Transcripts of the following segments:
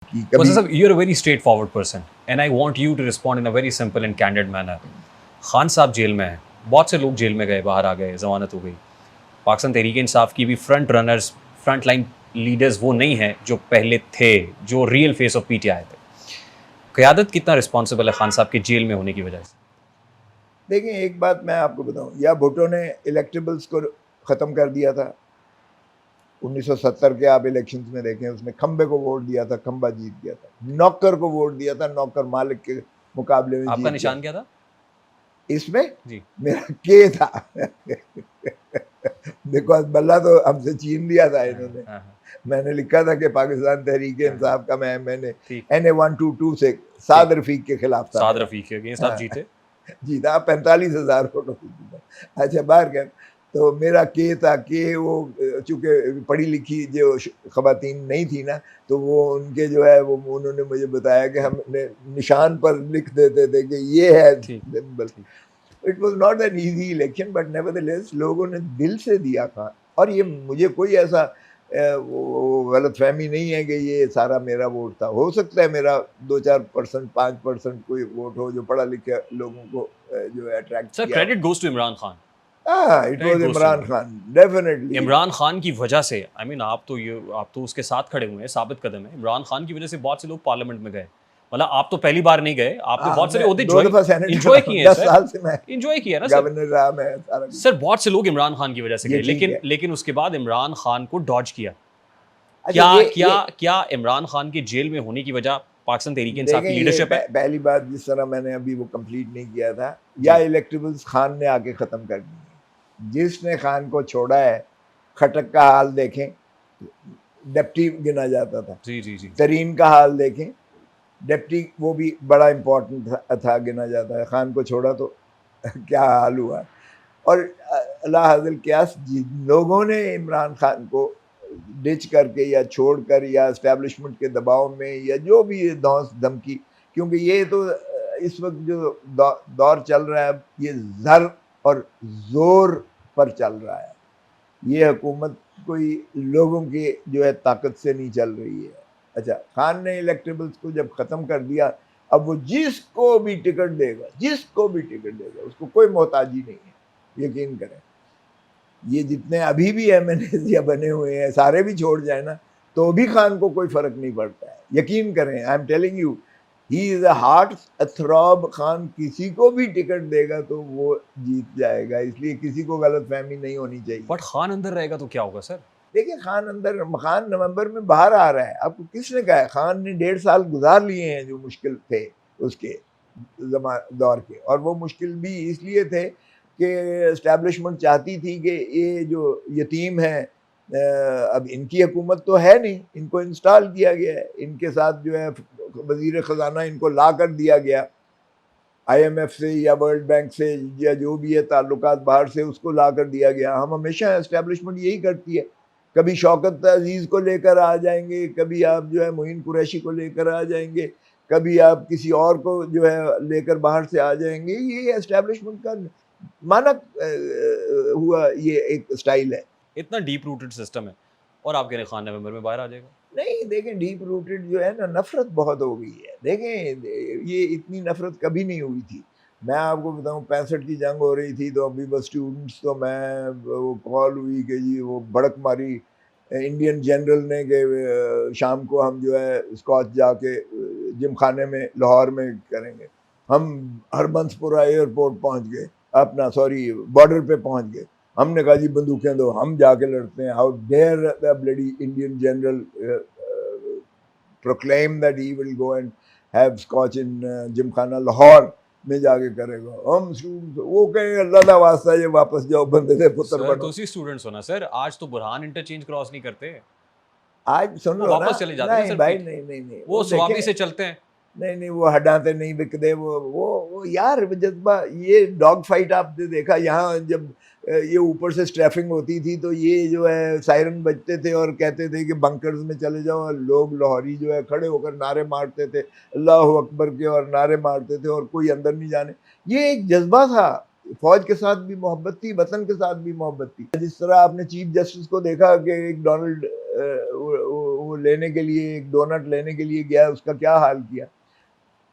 कि Well, कभी sir, you're a very straightforward person, and I want you to respond in a very simple and candid manner. Khan साहब jail में हैं, बहुत से लोग जेल में गए, बाहर आ गए, जमानत हो गई। पाकिस्तान तहरीक इंसाफ की भी front runners, front line leaders वो नहीं हैं जो पहले थे, जो रियल फेस ऑफ पीटीआई थे। क़यादत कितना रिस्पॉन्सिबल है खान साहब के जेल में होने की वजह से? देखें, एक बात मैं आपको बताऊं, या भुट्टो ने इलेक्टेबल्स को ख़त्म कर दिया था 1970 के, आप इलेक्शंस में देखें, उसने खंबे को वोट दिया था, खंबा जीत गया था। नौकर को वोट दिया था, नौकर मालिक के मुकाबले में आपका जीत गया। निशान क्या था? इसमें जी। मेरा के था बिकॉज बल्ला तो हमसे छीन लिया था इन्होंने। मैंने लिखा था कि पाकिस्तान तहरीक इंसाफ का मैंने ठीक। NA122 से साद रफीक के खिलाफ था। साद रफीक के अगेंस्ट आप जीते। जीता 45,000 वोटों से जीता। अच्छा, बाहर क्या, तो मेरा के था कि वो चूँकि पढ़ी लिखी जो ख़वातीन नहीं थी ना, तो वो उनके जो है वो उन्होंने मुझे बताया कि हमने निशान पर लिख देते थे कि ये है symbol. It was not an easy election, but nevertheless लोगों ने दिल से दिया था। और ये मुझे कोई ऐसा वो गलतफहमी नहीं है कि ये सारा मेरा वोट था। हो सकता है मेरा 2-4%, 5% कोई वोट हो जो पढ़ा लिखे लोगों को जो है अट्रैक्ट सर, किया हो। Credit goes to Imran Khan. It was Imran Khan, definitely. Imran Khan की वजह से, आई मीन आप तो उसके साथ खड़े हुए हैं, साबित कदम है। इमरान खान की वजह से बहुत से लोग पार्लियामेंट में गए। मतलब आप तो पहली बार नहीं गए, आपने बहुत सारे मैं ओहदे 2 दफा सेनेटर एंजॉय किए हैं 10 सर। साल से मैं एंजॉय किया ना सर। गवर्नर रहा मैं सारा कुछ। सर, बहुत से लोग इमरान खान की वजह से ये गए, ठीक है। लेकिन उसके बाद इमरान खान को डॉज किया। अच्छा, क्या इमरान खान के जेल में होने की वजह पाकिस्तान तहरीक इंसाफ देखें, की ये लीडरशिप है? पहली बात, जिस तरह मैंने अभी वो कंप्लीट नहीं किया था, जी। या इलेक्टेबल्स खान ने आके ख़त्म कर दी है। जिसने खान को छोड़ा है, खटक का हाल देखें, डिप्टी गिना जाता था। जी जी जी। तरीन का हाल देखें, डिप्टी वो भी बड़ा इम्पोर्टेंट था, गिना जाता है। खान को छोड़ा तो क्या हाल हुआ। और अल्लाह हाज़िल क़यास, जिन लोगों ने इमरान खान को डिच करके या छोड़कर या एस्टेब्लिशमेंट के दबाव में या जो भी ये धौंस धमकी, क्योंकि ये तो इस वक्त जो दौर चल रहा है, ये ज़र और ज़ोर पर चल रहा है। ये हुकूमत कोई लोगों की जो है ताकत से नहीं चल रही है। अच्छा, खान ने इलेक्टेबल्स को जब ख़त्म कर दिया, अब वो जिसको भी टिकट देगा, जिसको भी टिकट देगा, उसको कोई मोहताजी नहीं है, यकीन करें। ये जितने अभी भी MNAs या बने हुए हैं, सारे भी छोड़ जाए ना, तो भी खान को कोई फ़र्क नहीं पड़ता है, यकीन करें। I am telling you, he is a heart throb. Khan किसी को भी टिकट देगा तो वो जीत जाएगा, इसलिए किसी को गलतफहमी नहीं होनी चाहिए। बट खान अंदर रहेगा तो क्या होगा सर? देखिए, खान नवंबर में बाहर आ रहा है। आपको किसने कहा है? खान ने 1.5 साल गुजार लिए हैं जो मुश्किल थे उसके दौर के, और वो मुश्किल भी इसलिए थे कि एस्टेब्लिशमेंट चाहती थी कि ये जो यतीम है, अब इनकी हुकूमत तो है नहीं, इनको इंस्टॉल किया गया है, इनके साथ जो है वजीर ख़जाना इनको ला कर दिया गया, IMF से या वर्ल्ड बैंक से या जो भी है ताल्लुकात बाहर से, उसको ला कर दिया गया। हम हमेशा एस्टेब्लिशमेंट यही करती है, कभी शौकत अजीज़ को लेकर आ जाएंगे, कभी आप जो है मोइन कुरैशी को लेकर आ जाएंगे, कभी आप किसी और को जो है लेकर बाहर से आ जाएंगे। ये एस्टेब्लिशमेंट का मानक हुआ ये एक स्टाइल है। इतना डीप रूटेड सिस्टम है, और आप कह रहे हैं खान नवंबर में बाहर आ जाएगा? नहीं, देखें, डीप रूटेड जो है ना, नफ़रत बहुत हो गई है। देखें, ये इतनी नफ़रत कभी नहीं हुई थी। मैं आपको बताऊँ, 65 की जंग हो रही थी तो अभी बस स्टूडेंट्स, तो मैं वो कॉल हुई कि जी वो भड़क मारी इंडियन जनरल ने कि शाम को हम जो है स्कॉच जाके जिम खाने में लाहौर में करेंगे। हम हरबंसपुरा एयरपोर्ट पहुँच गए, अपना सॉरी बॉर्डर पे पहुँच गए। हमने कहा जी बंदूकें दो, हम जाके लड़ते हैं। How dare the bloody Indian general proclaim that he will go and have scotch in gymkhana Lahore में जाके करेगा। हम वो कहें अल्लाह का वास्ता ये वापस जाओ, बंदे से पुत्र सर, बनो। तो उसी स्टूडेंट्स हो ना सर, आज तो बुरहान इंटरचेंज क्रॉस नहीं करते, आज सुन वो लो ना, वापस चले जाते हैं ना नहीं सर। भाई, नहीं, वो वो स्वाबी देखें, से चलते हैं। नहीं, वो हटाते नहीं बिकते। वो यार जज्बा, ये डॉग फाइट आपने देखा यहाँ, जब ये ऊपर से स्ट्रैफिंग होती थी तो ये जो है सायरन बजते थे और कहते थे कि बंकर्स में चले जाओ, और लोग लाहौरी जो है खड़े होकर नारे मारते थे अल्लाह अकबर के, और नारे मारते थे और कोई अंदर नहीं जाने। ये एक जज्बा था, फौज के साथ भी मोहब्बत थी, वतन के साथ भी मोहब्बत थी। जिस तरह आपने चीफ जस्टिस को देखा कि एक डोनाल्ड वो लेने के लिए, एक डोनट लेने के लिए गया, उसका क्या हाल किया।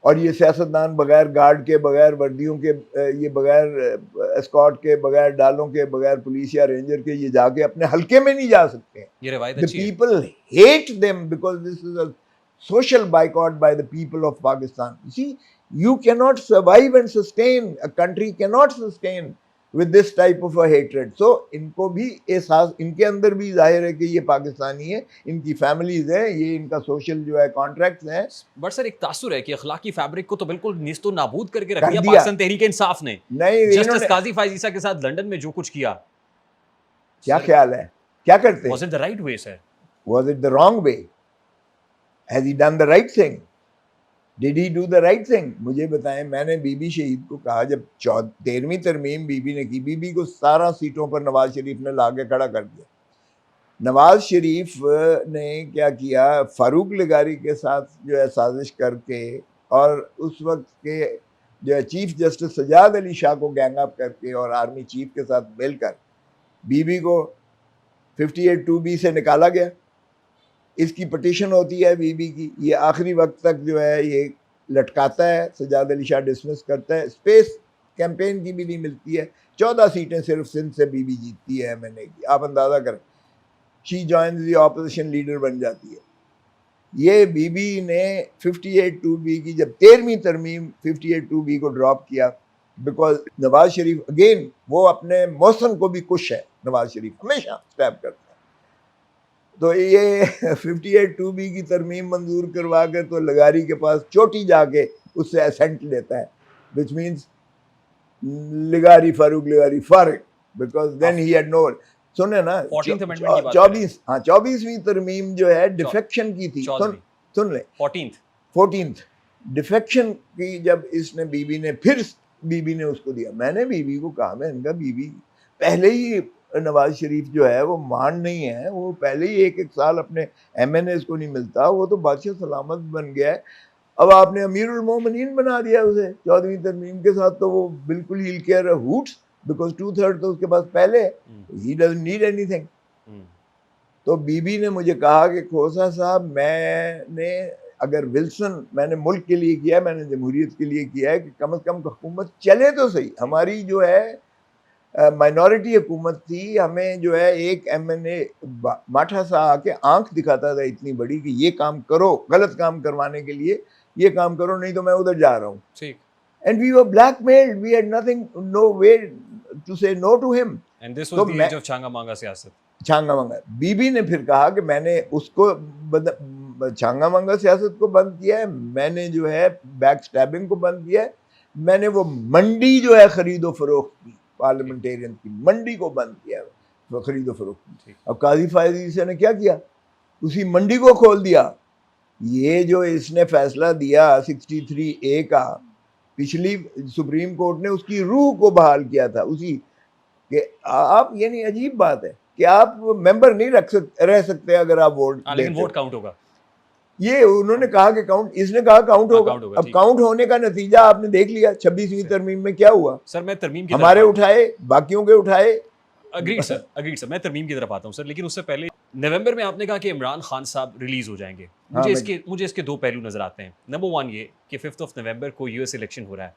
और ये सियासतदान बगैर गार्ड के, बगैर वर्दियों के, ये बगैर एस्कॉर्ट के, बगैर डालों के, बगैर पुलिस या रेंजर के ये जाके अपने हल्के में नहीं जा सकते। ये रवायत द अच्छी है। People hate them because this is a social boycott by the people of Pakistan. You see, you cannot survive and sustain, a country cannot sustain with this type of a hatred. So इनको भी एहसास, इनके अंदर भी जाहिर है कि ये पाकिस्तानी है, इनकी फैमिलीज है, ये इनका सोशल जो है कॉन्ट्रैक्ट्स हैं। बट सर एक तासुर है कि अखलाकी फैब्रिक को तो बिल्कुल निस्तो नाबूद करके रख कर दिया दिया। पाकिस्तान तहरीक इंसाफ ने। नहीं, जस्टिस इन्होंने काजी फाइजीसा के साथ लंदन में जो कुछ किया, क्या ख्याल है, क्या करते? Was it the right way sir? Was it the wrong way? Has he done the right thing? Did he do the right thing? मुझे बताएं, मैंने बीबी शहीद को कहा जब 13वीं तरमीम बीबी ने की, बीबी को 17 सीटों पर नवाज शरीफ ने लाके खड़ा कर दिया। नवाज शरीफ ने क्या किया, फारूक लगारी के साथ जो है साजिश करके और उस वक्त के जो है चीफ जस्टिस सजाद अली शाह को गैंग अप करके और आर्मी चीफ के साथ मिलकर बीबी को 58(2)B से निकाला गया। इसकी पटिशन होती है बीबी की, ये आखिरी वक्त तक जो है ये लटकाता है, सजाद अली शाह डिसमिस करता है, स्पेस कैंपेन की भी नहीं मिलती है। 14 सीटें सिर्फ सिंध से बीबी जीतती है एमएनए की, आप अंदाज़ा करें। She joins the opposition leader बन जाती है। ये बीबी ने 58(2)B की जब 13वीं तरमीम 58(2)B को ड्रॉप किया, बिकॉज नवाज शरीफ अगेन वो अपने मौसम को भी खुश है, नवाज शरीफ हमेशा स्टैप करता है। तो ये 58(2)B की तरमीम मंजूर करवा कर तो लगारी के पास चोटी जाके उससे असेंट लेता है, विच मीन्स लगारी फारूक लगारी फारिग, because then he had no. सुने ना, 14th अमेंडमेंट की बात कर रहे हैं। 24वीं तरमीम जो है डिफेक्शन की थी। सुन ले, 14th डिफेक्शन की जब इसने बीबी ने फिर बीबी ने उसको दिया। मैंने बीबी को कहा, मैं इनका बीबी पहले ही नवाज शरीफ जो है वो मान नहीं है, वो पहले ही एक साल अपने एमएनएस को नहीं मिलता, वो तो बादशाह सलामत बन गया है। अब आपने अमीरुल मोमिनीन बना दिया उसे 14वीं तरमीम के साथ, तो वो बिल्कुल ही केयर हूट्स, बिकॉज 2/3 तो उसके पास पहले, ही डजंट नीड एनीथिंग। तो बीबी ने मुझे कहा कि खोसा साहब, मैंने अगर विल्सन मैंने मुल्क के लिए किया, मैंने जमहूरियत के लिए किया है कि कम से कम हुकूमत चले तो सही। हमारी जो है माइनॉरिटी हुकूमत थी, हमें जो है एक एमएनए माठा सा आके आंख दिखाता था इतनी बड़ी कि ये काम करो, गलत काम करवाने के लिए ये काम करो, नहीं तो मैं उधर जा रहा हूँ। And we were blackmailed, we had nothing, no way to say no to him. And this was the age of Changa Manga सियासत। छांगा मांगा। बीबी ने फिर कहा कि मैंने उसको छांगा मांगा सियासत को बंद किया है, मैंने जो है बैक स्टैबिंग को बंद किया है, मैंने वो मंडी जो है खरीदो फरोख्त की, पार्लियामेंटेरियन की मंडी को बंद किया, वो खरीदो फरोख्त। अब काजी फायजी ने क्या किया, उसी मंडी को खोल दिया। ये जो इसने फैसला दिया 63A का, पिछली सुप्रीम कोर्ट ने उसकी रूह को बहाल किया था, उसी कि आप, यानी अजीब बात है कि आप मेंबर नहीं रह सकते अगर आप वोट, लेकिन वोट काउंट होगा। ये उन्होंने कहा कि काउंट, इसने कहा काउंट होगा। अब काउंट होने का नतीजा आपने देख लिया 26वीं तरमीम में क्या हुआ। सर मैं तरमीम की हमारे उठाए, बाकियों के उठाए। अग्रीड सर, मैं तरमीम की तरफ आता हूँ सर, लेकिन उससे पहले नवंबर में आपने कहा कि इमरान खान साहब रिलीज हो जाएंगे। मुझे इसके दो पहलू नजर आते हैं। नंबर 1 ये कि 5 नवंबर को यूएस इलेक्शन हो रहा है,